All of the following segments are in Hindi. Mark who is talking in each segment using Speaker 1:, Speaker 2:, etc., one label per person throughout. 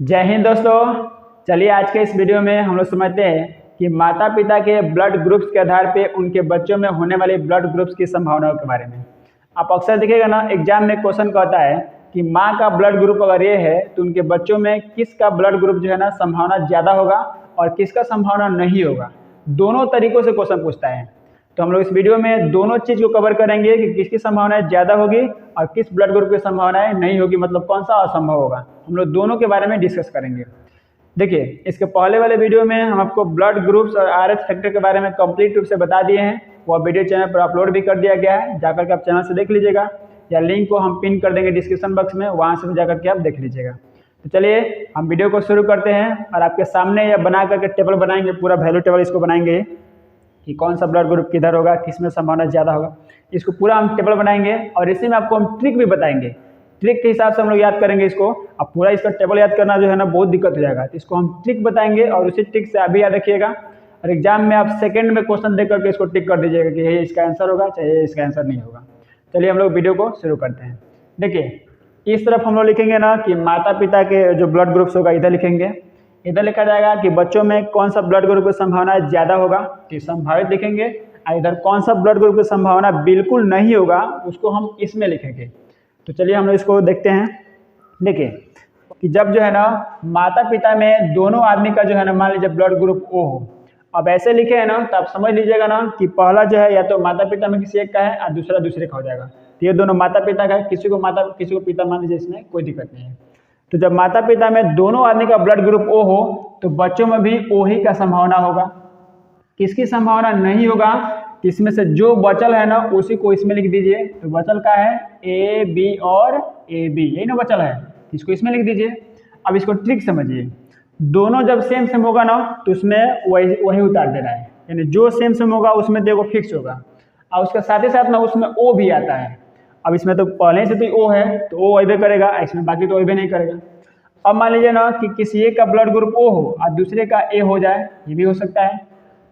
Speaker 1: जय हिंद दोस्तों। चलिए आज के इस वीडियो में हम लोग समझते हैं कि माता पिता के ब्लड ग्रुप्स के आधार पे उनके बच्चों में होने वाले ब्लड ग्रुप्स की संभावनाओं के बारे में। आप अक्सर देखिएगा ना, एग्जाम में क्वेश्चन कहता है कि माँ का ब्लड ग्रुप अगर ये है तो उनके बच्चों में किसका ब्लड ग्रुप जो है ना संभावना ज़्यादा होगा और किसका संभावना नहीं होगा। दोनों तरीक़ों से क्वेश्चन पूछता है। तो हम लोग इस वीडियो में दोनों चीज़ को कवर करेंगे कि किसकी संभावनाएं ज़्यादा होगी और किस ब्लड ग्रुप की संभावनाएं नहीं होगी, मतलब कौन सा असंभव होगा। हम लोग दोनों के बारे में डिस्कस करेंगे। देखिए, इसके पहले वाले वीडियो में हम आपको ब्लड ग्रुप्स और आरएच फैक्टर के बारे में कंप्लीट रूप से बता दिए हैं। वो वीडियो चैनल पर अपलोड भी कर दिया गया है, जाकर के आप चैनल से देख लीजिएगा, या लिंक को हम पिन कर देंगे डिस्क्रिप्शन बॉक्स में, वहाँ से जाकर के आप देख लीजिएगा। तो चलिए हम वीडियो को शुरू करते हैं और आपके सामने यह बना करके टेबल बनाएंगे, पूरा वैल्यू टेबल इसको बनाएंगे कि कौन सा ब्लड ग्रुप किधर होगा, किस में संभावना ज़्यादा होगा। इसको पूरा हम टेबल बनाएंगे और इसी में आपको हम ट्रिक भी बताएंगे। ट्रिक के हिसाब से हम लोग याद करेंगे इसको। अब पूरा इसका टेबल याद करना जो है ना बहुत दिक्कत हो जाएगा, तो इसको हम ट्रिक बताएंगे और उसी ट्रिक से अभी याद रखिएगा। और एग्जाम में आप सेकंड में क्वेश्चन देख करके इसको टिक कर दीजिएगा कि ये इसका आंसर होगा चाहे इसका आंसर नहीं होगा। चलिए हम लोग वीडियो को शुरू करते हैं। देखिए, इस तरफ हम लोग लिखेंगे ना कि माता पिता के जो ब्लड ग्रुप्स होगा इधर लिखेंगे। इधर लिखा जाएगा कि बच्चों में कौन सा ब्लड ग्रुप की संभावना ज़्यादा होगा, तो संभावित लिखेंगे। और इधर कौन सा ब्लड ग्रुप की संभावना बिल्कुल नहीं होगा, उसको हम इसमें लिखेंगे। तो चलिए हम लोग इसको देखते हैं। देखिए कि जब जो है ना माता पिता में दोनों आदमी का जो है ना मान लीजिए ब्लड ग्रुप ओ हो, अब ऐसे लिखे है ना तो आप समझ लीजिएगा ना कि पहला जो है या तो माता पिता में किसी एक का है और दूसरा दूसरे का हो जाएगा। तो ये दोनों माता पिता का है, किसी को माता किसी को पिता मान लीजिए, इसमें कोई दिक्कत नहीं है। तो जब माता पिता में दोनों आदमी का ब्लड ग्रुप ओ हो तो बच्चों में भी ओ ही का संभावना होगा। किसकी संभावना नहीं होगा, इसमें से जो बचल है ना उसी को इसमें लिख दीजिए। तो बचल का है ए बी और ए बी, यही ना बचल है, इसको इसमें लिख दीजिए। अब इसको ट्रिक समझिए, दोनों जब सेम सेम होगा ना तो उसमें वही उतार देना है, यानी जो सेम सेम होगा उसमें देखो फिक्स होगा। और उसके साथ ही साथ ना उसमें ओ भी आता है। अब इसमें तो पहले से तो ओ है तो ओ वही करेगा, इसमें बाकी तो वही नहीं करेगा। अब मान लीजिए ना कि किसी एक का ब्लड ग्रुप ओ हो और दूसरे का ए हो जाए, ये भी हो सकता है।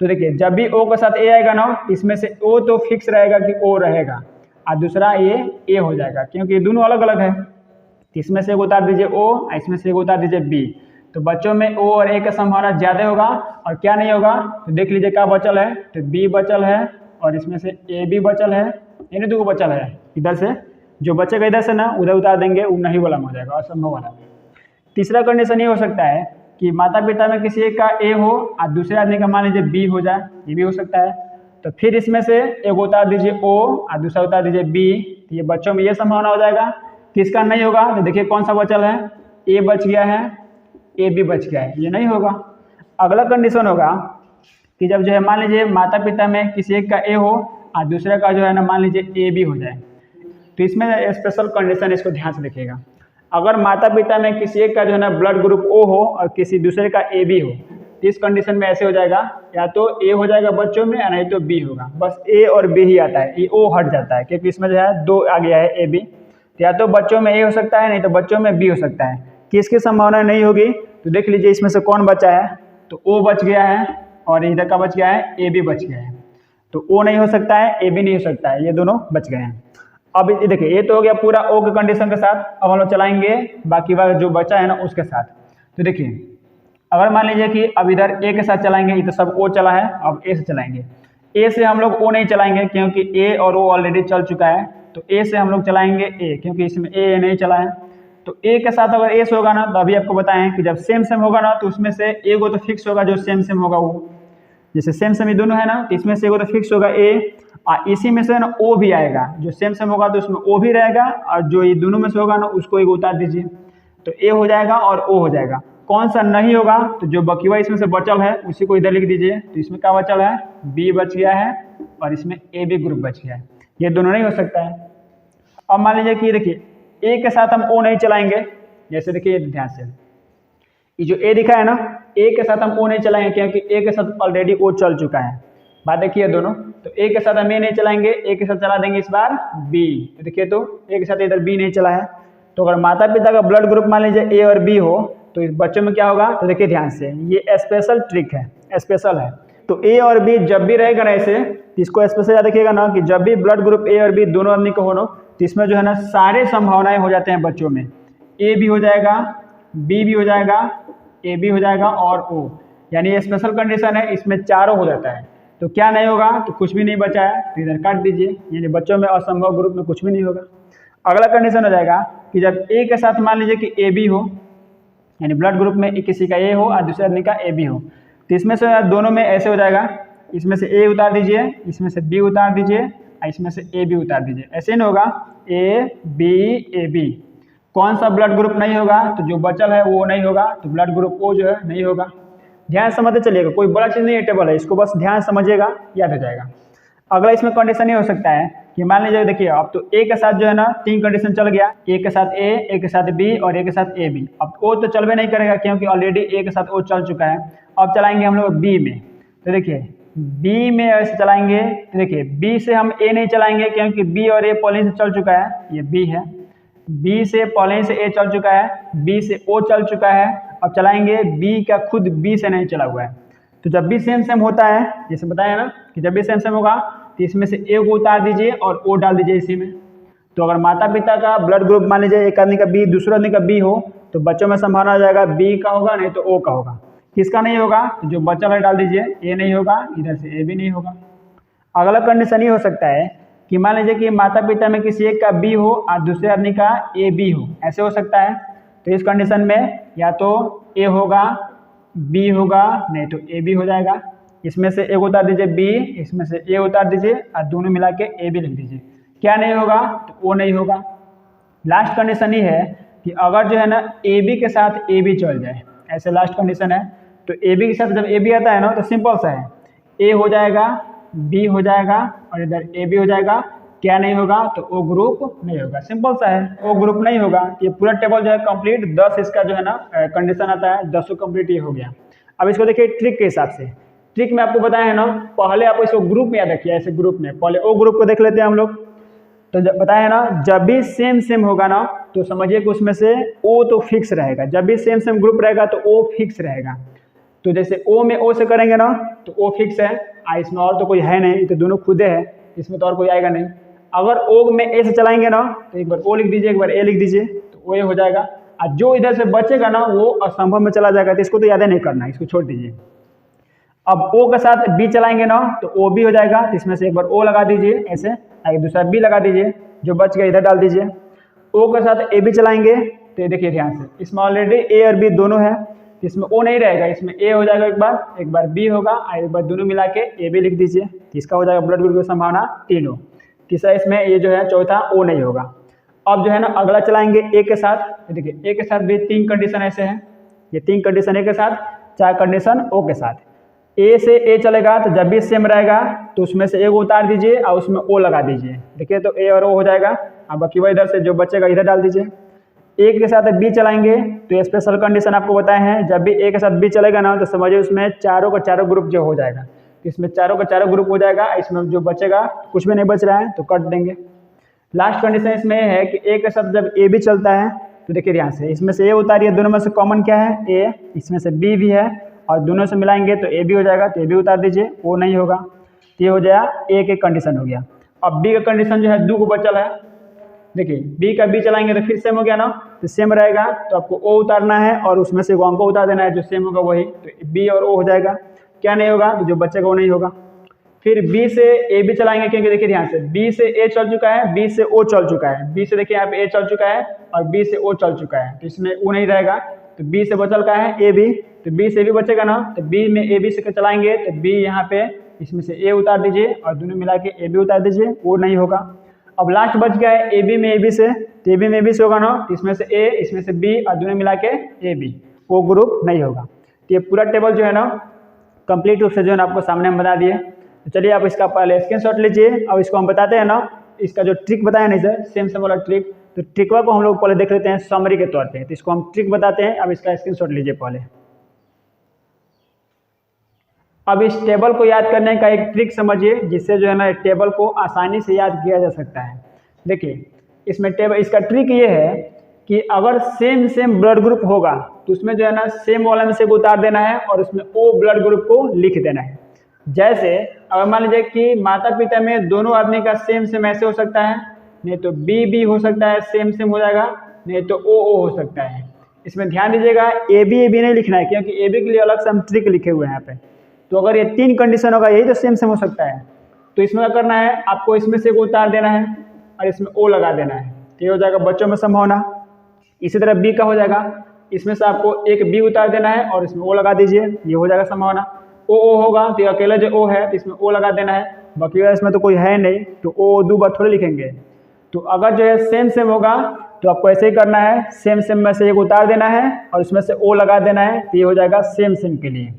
Speaker 1: तो देखिए, जब भी ओ के साथ ए आएगा ना इसमें से ओ तो फिक्स रहेगा कि ओ रहेगा और दूसरा ए हो जाएगा, क्योंकि ये दोनों अलग अलग है। इसमें से एक उतार दीजिए ओ, इसमें से एक उतार दीजिए बी। तो बच्चों में ओ और ए का संभावना ज़्यादा होगा और क्या नहीं होगा। तो देख लीजिए क्या बचल है, तो बी बचल है और इसमें से ए भी बचल है, यानी दो बचल है। इधर से जो बचेगा इधर से ना उधर उतार देंगे, वो नहीं वाला हो जाएगा, असंभव वाला। तीसरा कंडीशन ये हो सकता है कि माता पिता में किसी एक का ए हो और दूसरे आदमी का मान लीजिए बी हो जाए, ये भी हो सकता है। तो फिर इसमें से एक उतार दीजिए ओ और दूसरा उतार दीजिए बी, तो ये बच्चों में ये संभावना हो जाएगा। किसका नहीं होगा, तो देखिए कौन सा बचल है, ए बच गया है, ए भी बच गया है, ये नहीं होगा। अगला कंडीशन होगा कि जब जो है मान लीजिए माता पिता में किसी एक का ए हो और दूसरे का जो है ना मान लीजिए ए भी हो जाए। तो इसमें स्पेशल कंडीशन, इसको ध्यान से देखिएगा। अगर माता पिता में किसी एक का जो है ना ब्लड ग्रुप ओ हो और किसी दूसरे का ए बी हो, तो इस कंडीशन में ऐसे हो जाएगा, या तो ए हो जाएगा बच्चों में या नहीं तो बी होगा। बस ए और बी ही आता है, ये ओ हट जाता है क्योंकि इसमें जो है दो आ गया है ए बी। तो या तो बच्चों में ए हो सकता है, नहीं तो बच्चों में बी हो सकता है। किसकी संभावना नहीं होगी, तो देख लीजिए इसमें से कौन बचा है, तो ओ बच गया है और इधर का बच गया है, ए भी बच गया है। तो ओ नहीं हो सकता है, ए भी नहीं हो सकता है, ये दोनों बच गए हैं। अब ये देखिए, ये तो हो गया पूरा ओ के कंडीशन के साथ। अब हम लोग चलाएंगे बाकी वाला जो बचा है ना उसके साथ। तो देखिए, अगर मान लीजिए कि अब इधर ए के साथ चलाएंगे, ये तो सब ओ चला है, अब ए से चलाएंगे। ए से हम लोग ओ नहीं चलाएंगे क्योंकि ए और ओ ऑलरेडी चल चुका है। तो ए से हम लोग चलाएंगे ए, क्योंकि इसमें ए नहीं चला है। तो ए के साथ अगर एस होगा ना, तो अभी आपको बताएं कि जब सेम सेम होगा ना तो उसमें से एगो तो फिक्स होगा, जो सेम सेम होगा वो, जैसे सेम सेम ये दोनों है ना, तो इसमें से एगो तो फिक्स होगा ए, और इसी में से ना ओ भी आएगा। जो सेम सेम होगा तो उसमें ओ भी रहेगा, और जो ये दोनों में से होगा ना उसको एक उतार दीजिए, तो ए हो जाएगा और ओ हो जाएगा। कौन सा नहीं होगा, तो जो बकीवा इसमें से बचल है उसी को इधर लिख दीजिए। तो इसमें क्या बचल है, बी बच गया है और इसमें ए बी ग्रुप बच गया है, ये दोनों नहीं हो सकता है। अब मान लीजिए कि देखिए ए के साथ हम ओ नहीं चलाएंगे, जैसे देखिए ध्यान से, ये जो ए दिखा है ना, ए के साथ हम ओ नहीं चलाएंगे क्योंकि ए के साथ ऑलरेडी ओ चल चुका है। बात देखिए दोनों, तो ए के साथ हम ए नहीं चलाएंगे, ए के साथ चला देंगे इस बार बी। देखिए तो ए के साथ इधर बी नहीं चला है। तो अगर माता पिता का ब्लड ग्रुप मान लीजिए ए और बी हो तो इस बच्चों में क्या होगा, तो देखिए ध्यान से, ये स्पेशल ट्रिक है, स्पेशल है। तो ए और बी जब भी रहेगा ना ऐसे, इसको स्पेशल याद रखिएगा ना कि जब भी ब्लड ग्रुप ए और बी दोनों आदमी को हो ना, तो इसमें जो है ना सारे संभावनाएं हो जाते हैं बच्चों में। ए भी हो जाएगा, बी भी हो जाएगा, सी भी हो जाएगा, डी भी हो जाएगा, ई भी हो जाएगा, एफ भी हो जाएगा, जी भी हो जाएगा, एच भी हो जाएगा, आई भी हो जाएगा, के भी हो जाएगा, एल भी हो जाएगा, एम भी हो जाएगा, एन भी हो जाएगा, ओ भी हो जाएगा। तो बी भी हो जाएगा, ए भी हो जाएगा और ओ, यानी ये स्पेशल कंडीशन है, इसमें चारों हो जाता है। तो क्या नहीं होगा, तो कुछ भी नहीं बचा है, तो इधर काट दीजिए, यानी बच्चों में असंभव ग्रुप में कुछ भी नहीं होगा। अगला कंडीशन हो जाएगा कि जब ए के साथ मान लीजिए कि ए बी हो, यानी ब्लड ग्रुप में किसी का ए हो और दूसरे आदमी का ए बी हो, तो इसमें से दोनों में ऐसे हो जाएगा, इसमें से ए उतार दीजिए, इसमें से बी उतार दीजिए और इसमें से ए बी उतार दीजिए। ऐसे नहीं होगा, ए बी, कौन सा ब्लड ग्रुप नहीं होगा, तो जो बचल है वो नहीं होगा, तो ब्लड ग्रुप ओ जो है नहीं होगा। ध्यान समझते चलिएगा, कोई बड़ा चीज़ नहीं है, टेबल है, इसको बस ध्यान समझिएगा, याद हो जाएगा। अगला इसमें कंडीशन ये हो सकता है कि मान लीजिए, देखिए अब तो ए के साथ जो है ना 3 कंडीशन चल गया, ए के साथ ए, ए के साथ बी और ए के साथ ए बी। अब ओ तो चलवे नहीं करेगा क्योंकि ऑलरेडी ए के साथ ओ चल चुका है। अब चलाएंगे हम लोग बी में, तो देखिए बी में ऐसे चलाएंगे, तो देखिए बी से हम ए नहीं चलाएंगे क्योंकि बी और ए पहले से चल चुका है, ये बी है, बी से पहले से ए चल चुका है, बी से ओ चल चुका है। अब चलाएंगे बी का खुद बी से नहीं चला हुआ है, तो जब भी सेम सेम होता है, जैसे बताया ना कि जब भी सेम सेम होगा तो इसमें से ए को उतार दीजिए और ओ डाल दीजिए इसी में। तो अगर माता पिता का ब्लड ग्रुप मान लीजिए एक आदमी का बी दूसरे आदमी का बी हो, तो बच्चों में संभावना आ जाएगा बी का होगा, नहीं तो ओ का होगा। किसका नहीं होगा, तो जो बच्चा है डाल दीजिए, ए नहीं होगा, इधर से ए भी नहीं होगा। अगला कंडीशन ये हो सकता है कि मान लीजिए कि माता पिता में किसी एक का बी हो और दूसरे आदमी का ए बी हो, ऐसे हो सकता है। तो इस कंडीशन में या तो ए होगा, बी होगा, नहीं तो ए बी हो जाएगा। इसमें से एक उतार दीजिए बी, इसमें से ए उतार दीजिए और दोनों मिला के ए बी लिख दीजिए। क्या नहीं होगा, तो ओ नहीं होगा। लास्ट कंडीशन ये है कि अगर जो है ना ए बी के साथ ए बी चल जाए, ऐसे लास्ट कंडीशन है। तो ए बी के साथ जब ए बी आता है ना, तो सिंपल सा है, ए हो जाएगा, बी हो जाएगा और इधर ए बी हो जाएगा। क्या नहीं होगा, तो ओ ग्रुप नहीं होगा, सिंपल सा है, ओ ग्रुप नहीं होगा। ये पूरा टेबल जो है कंप्लीट 10 इसका जो है ना कंडीशन आता है, 10 कंप्लीट ये हो गया। अब इसको देखिए ट्रिक के हिसाब से, ट्रिक में आपको बताया है ना, पहले आप इसको ग्रुप में याद रखिए, ऐसे ग्रुप में पहले ओ ग्रुप को देख लेते हैं हम लोग। तो जब बताया ना, जब भी सेम सेम होगा ना, तो समझिए कि उसमें से ओ तो फिक्स रहेगा, जब भी सेम सेम ग्रुप रहेगा तो ओ फिक्स रहेगा। तो जैसे ओ में ओ से करेंगे ना, तो ओ फिक्स है, इसमें और तो कोई है नहीं, तो दोनों खुदे है, इसमें तो और कोई आएगा नहीं। अगर ओ में ए से चलाएंगे ना, तो एक बार ओ लिख दीजिए, एक बार ए लिख दीजिए, तो ओ ए हो जाएगा। और जो इधर से बचेगा ना, वो असंभव में चला जाएगा, तो इसको तो याद नहीं करना, इसको छोड़ दीजिए। अब ओ के साथ बी चलाएंगे ना, तो ओ बी हो जाएगा, तो इसमें से एक बार ओ लगा दीजिए ऐसे, एक दूसरा बी लगा दीजिए, जो बच गया इधर डाल दीजिए। ओ के साथ ए बी चलाएंगे, तो देखिए ध्यान से, इसमें ऑलरेडी ए और बी दोनों है, इसमें ओ नहीं रहेगा, इसमें ए हो जाएगा, एक बार बी होगा और एक बार दोनों मिला के ए बी लिख दीजिए। इसका हो जाएगा ब्लड ग्रुप की संभावना 3। तीसरा इसमें ये जो है चौथा ओ नहीं होगा। अब जो है ना अगला चलाएंगे ए के साथ, देखिए ए के साथ भी 3 कंडीशन ऐसे हैं, ये 3 कंडीशन ए के साथ, 4 कंडीशन ओ के साथ। ए से ए चलेगा, तो जब भी सेम रहेगा तो उसमें से एक उतार दीजिए और उसमें ओ लगा दीजिए, देखिए तो ए और ओ हो जाएगा। अब बाकी वह इधर से जो बचेगा इधर डाल दीजिए। ए के साथ बी चलाएंगे, तो ये स्पेशल कंडीशन आपको बताए हैं, जब भी ए के साथ बी चलेगा ना, तो समझिए उसमें चारों का चारों ग्रुप जो हो जाएगा, इसमें चारों का चारों ग्रुप हो जाएगा, इसमें जो बचेगा कुछ भी नहीं बच रहा है तो कट देंगे। लास्ट कंडीशन इसमें है कि ए के साथ जब ए भी चलता है, तो देखिए ध्यान से, इसमें से ए उतारिए, दोनों में से कॉमन क्या है, ए, इसमें से बी भी है और दोनों से मिलाएंगे तो ए बी हो जाएगा, तो ए बी उतार दीजिए, वो नहीं होगा। तो ये हो जाएगा ए के कंडीशन हो गया। अब बी का कंडीशन जो है 2 को बचल है, देखिए बी का बी चलाएंगे तो फिर सेम हो गया ना, तो सेम रहेगा, तो आपको ओ उतारना है और उसमें से वन को उतार देना है, जो सेम होगा वही, तो बी और ओ हो जाएगा। क्या नहीं होगा, तो जो बचेगा वो नहीं होगा। फिर बी से ए बी चलाएंगे, क्योंकि देखिए ध्यान से, बी से ए चल चुका है, बी से ओ चल चुका है, बी से देखिए यहाँ पे ए चल चुका है और बी से ओ चल चुका है, तो इसमें ओ नहीं रहेगा, तो बी से बचल का है ए बी, तो बी से भी बचेगा ना, तो बी में ए बी से चलाएंगे, तो बी यहाँ पे इसमें से ए उतार दीजिए और दोनों मिला के ए बी उतार दीजिए, वो नहीं होगा। अब लास्ट बच गया है ए बी में ए बी से, तो ए बी में ए बी से होगा ना, तो इसमें से ए, इसमें से बी और दोनों मिला के ए बी, वो ग्रुप नहीं होगा। तो ये पूरा टेबल जो है ना कंप्लीट रूप से जो है ना आपको सामने हम बता दिए। तो चलिए आप इसका पहले स्क्रीनशॉट लीजिए और इसको हम बताते हैं ना, इसका जो ट्रिक बताया नहीं सर, सेम सेम वाला ट्रिक, तो ट्रिकवा को हम लोग पहले देख लेते हैं समरी के तौर पे। तो इसको हम ट्रिक बताते हैं, अब इसका स्क्रीनशॉट लीजिए पहले। अब इस टेबल को याद करने का एक ट्रिक समझिए, जिससे जो है ना टेबल को आसानी से याद किया जा सकता है। देखिए इसमें टेबल, इसका ट्रिक ये है कि अगर सेम सेम ब्लड ग्रुप होगा तो उसमें जो है ना सेम वाला में से उतार देना है और उसमें ओ ब्लड ग्रुप को लिख देना है। जैसे अगर मान लीजिए कि माता पिता में दोनों आदमी का सेम सेम ऐसे हो सकता है, नहीं तो बी बी हो सकता है, सेम सेम हो जाएगा, नहीं तो ओ हो सकता है। इसमें ध्यान दीजिएगा ए बी नहीं लिखना है, क्योंकि ए बी के लिए अलग से हम ट्रिक लिखे हुए हैं यहाँ पे। तो अगर ये 3 कंडीशन होगा, यही तो सेम हो सकता है। तो इसमें क्या करना है, आपको इसमें से को उतार देना है और इसमें ओ लगा देना है। तो ये हो जाएगा बच्चों में संभावना। इसी तरह बी का हो जाएगा, इसमें से आपको एक बी उतार देना है और इसमें ओ लगा दीजिए, ये हो जाएगा संभावना। ओ होगा तो अकेला जो ओ है तो इसमें ओ लगा देना है, बाकी इसमें तो कोई है नहीं तो ओ दो बार थोड़े लिखेंगे। तो अगर जो है सेम होगा तो आपको ऐसे ही करना है, सेम में से एक उतार देना है और उसमें से ओ लगा देना है, तो ये हो जाएगा सेम के लिए।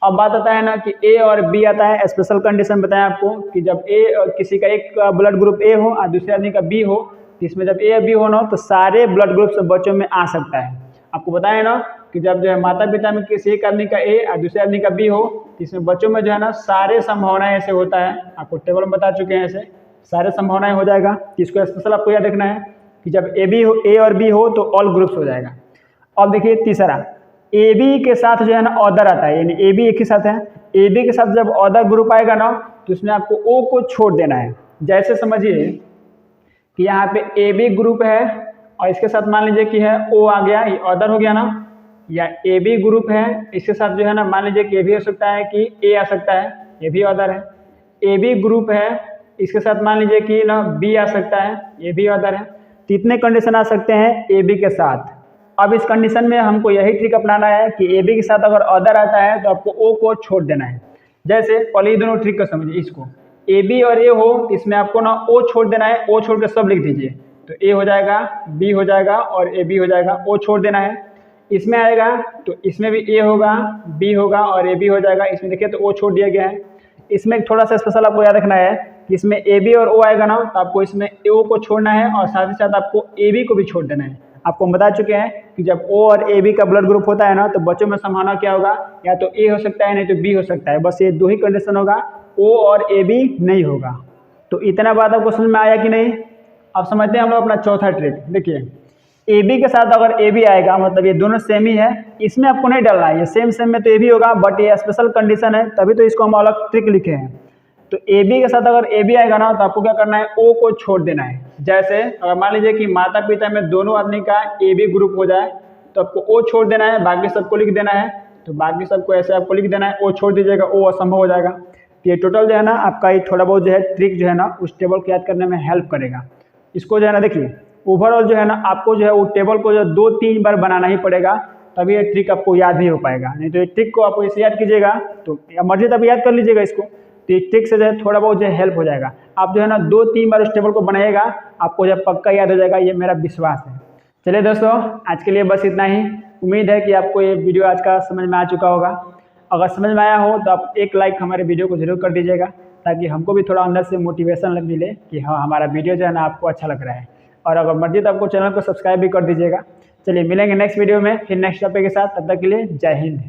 Speaker 1: अब बात आता है ना कि ए और बी आता है, स्पेशल कंडीशन बताएं आपको कि जब ए किसी का एक ब्लड ग्रुप ए हो और दूसरे आदमी का बी हो, तो इसमें जब ए और बी हो ना तो सारे ब्लड ग्रुप से बच्चों में आ सकता है। आपको बताया ना कि जब जो है माता पिता में किसी एक आदमी का ए और दूसरे आदमी का बी हो, तो इसमें बच्चों में जो है ना सारे संभावनाएं ऐसे होता है। आपको टेबल में बता चुके हैं, ऐसे सारे संभावनाएं हो जाएगा। इसको स्पेशल आपको याद रखना है कि जब ए और बी हो तो ऑल ग्रुप्स हो जाएगा। अब देखिए तीसरा, ए बी के साथ जो है ना अदर आता है, यानी ए बी एक ही साथ है, ए बी के साथ जब अदर ग्रुप आएगा ना तो उसमें आपको ओ को छोड़ देना है। जैसे समझिए कि यहाँ पे ए बी ग्रुप है और इसके साथ मान लीजिए कि है ओ आ गया, ये अदर हो गया ना, या ए बी ग्रुप है इसके साथ जो है ना मान लीजिए कि ए भी हो सकता है कि ए आ सकता है, ये भी अदर है। ए बी ग्रुप है इसके साथ मान लीजिए कि ना बी आ सकता है, ये भी अदर है। तो इतने कंडीशन आ सकते हैं ए बी के साथ। अब इस कंडीशन में हमको यही ट्रिक अपनाना है कि ए बी के साथ अगर अदर आता है तो आपको ओ को छोड़ देना है। जैसे पहले ये दोनों ट्रिक को समझिए, इसको ए बी और ए हो तो इसमें आपको ना ओ छोड़ देना है, ओ छोड़ के सब लिख दीजिए। तो ए हो जाएगा, बी हो जाएगा और ए बी हो जाएगा, ओ छोड़ देना है। इसमें आएगा तो इसमें भी ए होगा, बी होगा और ए बी हो जाएगा। इसमें देखिए तो ओ छोड़ दिया गया है। इसमें थोड़ा सा स्पेशल आपको याद रखना है कि इसमें ए बी और ओ आएगा ना तो आपको इसमें ओ को छोड़ना है और साथ ही साथ आपको ए बी को भी छोड़ देना है। आपको हम बता चुके हैं कि जब ओ और ए बी का ब्लड ग्रुप होता है ना तो बच्चों में संभावना क्या होगा, या तो ए हो सकता है नहीं तो बी हो सकता है। बस ये दो ही कंडीशन होगा, ओ और ए बी नहीं होगा। तो इतना बात आपको समझ में आया कि नहीं? अब समझते हैं हम लोग अपना चौथा ट्रिक। देखिए ए बी के साथ अगर ए बी आएगा मतलब ये दोनों सेम ही है, इसमें आपको नहीं डालना है, ये सेम में तो ए बी होगा, बट ये स्पेशल कंडीशन है तभी तो इसको हम अलग ट्रिक लिखे हैं। तो ए बी के साथ अगर ए बी आएगा ना तो आपको क्या करना है, ओ को छोड़ देना है। जैसे अगर मान लीजिए कि माता पिता में दोनों आदमी का ए बी ग्रुप हो जाए तो आपको ओ छोड़ देना है, बाकी सबको लिख देना है। तो बाकी सबको ऐसे आपको लिख देना है, ओ छोड़ दीजिएगा, ओ असंभव हो जाएगा। तो ये टोटल जो है ना आपका ये थोड़ा बहुत जो है ट्रिक जो है ना उस टेबल को याद करने में हेल्प करेगा। इसको जो है ना देखिए ओवरऑल जो है ना आपको जो है वो टेबल को जो 2-3 बार बनाना ही पड़ेगा, तभी ये ट्रिक आपको याद भी हो पाएगा। नहीं तो ये ट्रिक को आप इसे याद कीजिएगा तो मर्जी तब याद कर लीजिएगा इसको, तो इस ट्रिक से जो है थोड़ा बहुत जो है हेल्प हो जाएगा। आप जो है ना 2-3 बार उस टेबल को बनाइएगा, आपको जो है पक्का याद हो जाएगा, ये मेरा विश्वास है। चलिए दोस्तों आज के लिए बस इतना ही। उम्मीद है कि आपको ये वीडियो आज का समझ में आ चुका होगा। अगर समझ में आया हो तो आप एक लाइक हमारे वीडियो को जरूर कर दीजिएगा, ताकि हमको भी थोड़ा अंदर से मोटिवेशन मिले कि हाँ हमारा वीडियो जो है ना आपको अच्छा लग रहा है। और अगर मर्जी तो आपको चैनल को सब्सक्राइब भी कर दीजिएगा। चलिए मिलेंगे नेक्स्ट वीडियो में फिर नेक्स्ट टॉपिक के साथ, तब तक के लिए जय हिंद।